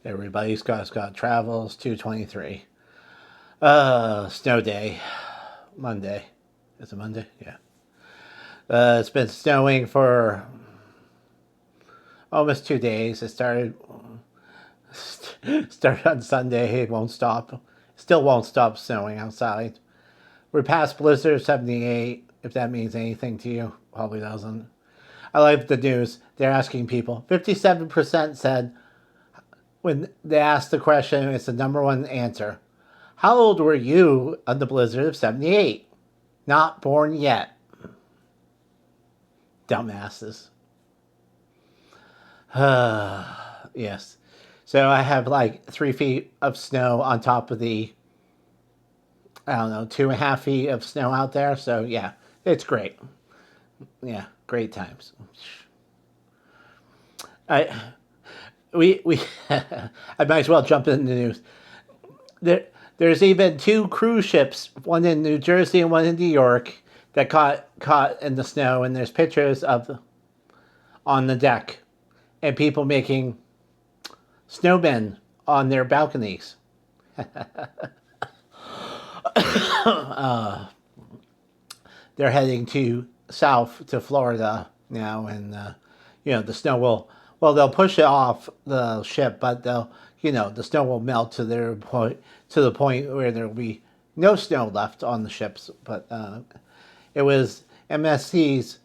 Everybody's got travels 223. Snow day. Monday. Is it Monday? Yeah. It's been snowing for almost 2 days. It started on Sunday. It won't stop. Still won't stop snowing outside. We're past blizzard 78. If that means anything to you, probably doesn't. I like the news. They're asking people. 57% said when they asked the question, it's the number one answer. How old were you on the blizzard of 78? Not born yet. Dumbasses. Yes. So I have like 3 feet of snow on top of the, I don't know, 2.5 feet of snow out there. So yeah, it's great. Yeah, great times. I we I might as well jump into the news. There, there's even two cruise ships, one in New Jersey and one in New York, that caught in the snow, and there's pictures of on the deck, and people making snowmen on their balconies. They're heading to south to Florida now, and the snow will. Well, they'll push it off the ship, but the snow will melt to the point where there will be no snow left on the ships. But it was MSC's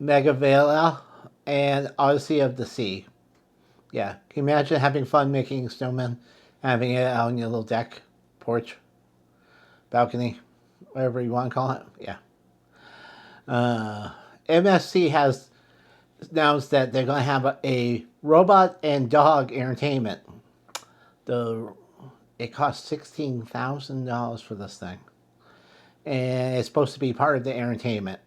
Megavela and Odyssey of the Sea. Yeah, can you imagine having fun making snowmen, having it out on your little deck, porch, balcony, whatever you want to call it? Yeah. MSC has announced that they're going to have a robot and dog entertainment. It costs $16,000 for this thing, and it's supposed to be part of the entertainment.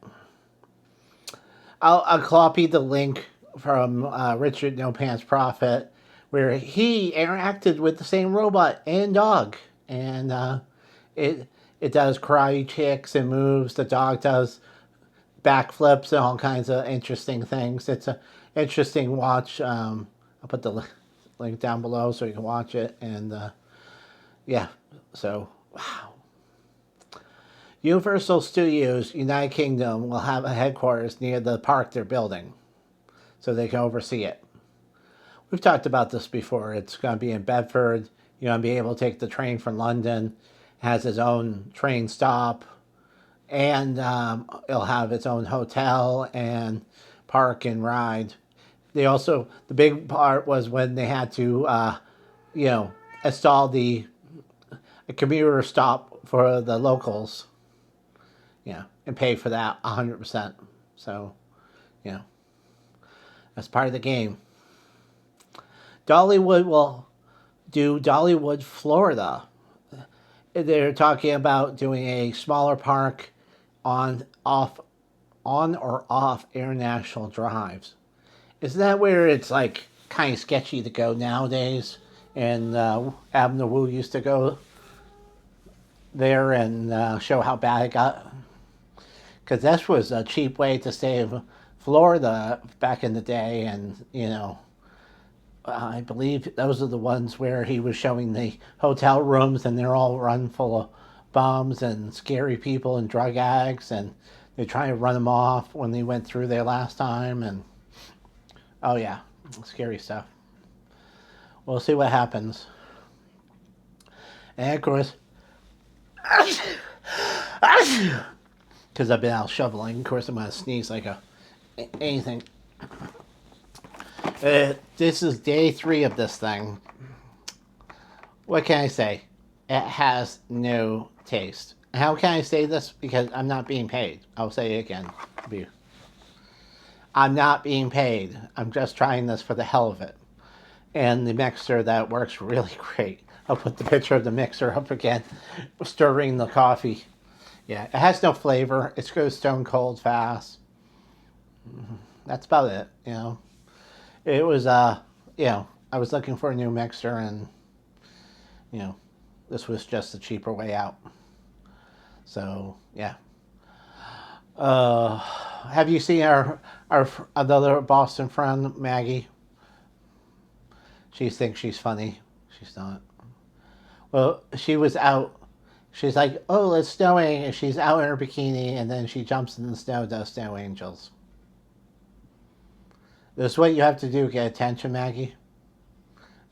I'll copy the link from Richard No Pants Prophet, where he interacted with the same robot and dog, and it does karate kicks and moves. The dog does backflips and all kinds of interesting things. It's an interesting watch. I'll put the link down below so you can watch it. And yeah, so wow. Universal Studios United Kingdom will have a headquarters near the park they're building, so they can oversee it. We've talked about this before. It's going to be in Bedford. You're going to be able to take the train from London. It has its own train stop, and it'll have its own hotel and park and ride. The big part was when they had to, install a commuter stop for the locals, and pay for that 100%. So, that's part of the game. Dollywood will do Dollywood, Florida. They're talking about doing a smaller park on or off international drives. Isn't that where it's like kind of sketchy to go nowadays? And Adam the Woo used to go there and show how bad it got. Because this was a cheap way to save Florida back in the day, and I believe those are the ones where he was showing the hotel rooms, and they're all run full of bums and scary people and drug addicts, and they try to run them off when they went through there last time. And oh yeah, scary stuff. We'll see what happens. And of course, because I've been out shoveling, of course I'm gonna sneeze like anything. This is day 3 of this thing. What can I say? It has no taste. How can I say this? Because I'm not being paid. I'll say it again. I'm not being paid. I'm just trying this for the hell of it. And the mixer, that works really great. I'll put the picture of the mixer up again, stirring the coffee. Yeah, it has no flavor. It goes stone cold fast. That's about it, It was, I was looking for a new mixer, and, this was just a cheaper way out. So, yeah. Have you seen our another Boston friend, Maggie? She thinks she's funny. She's not. Well, she was out. She's like, oh, it's snowing. And she's out in her bikini, and then she jumps in the snow, does snow angels. This is what you have to do to get attention, Maggie.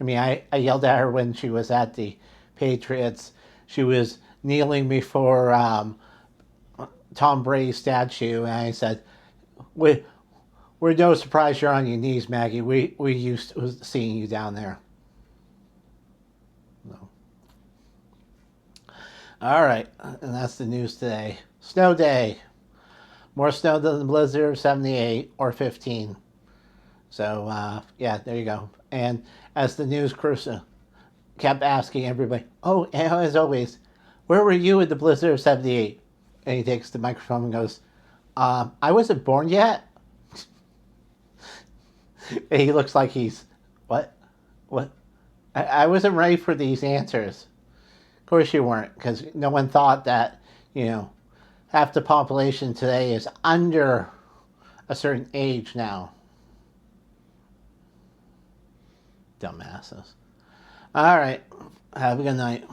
I mean, I yelled at her when she was at the Patriots. She was kneeling before Tom Brady's statue, and I said, we're no surprise you're on your knees, Maggie. We used to seeing you down there. No. All right, and that's the news today. Snow day. More snow than the blizzard of 78 or 15. So, yeah, there you go. And as the news crew kept asking everybody, oh, and as always, where were you in the blizzard of 78? And he takes the microphone and goes, I wasn't born yet. And he looks like he's, what? What? I wasn't ready for these answers. Of course you weren't, because no one thought that, half the population today is under a certain age now. Dumbasses. All right. Have a good night.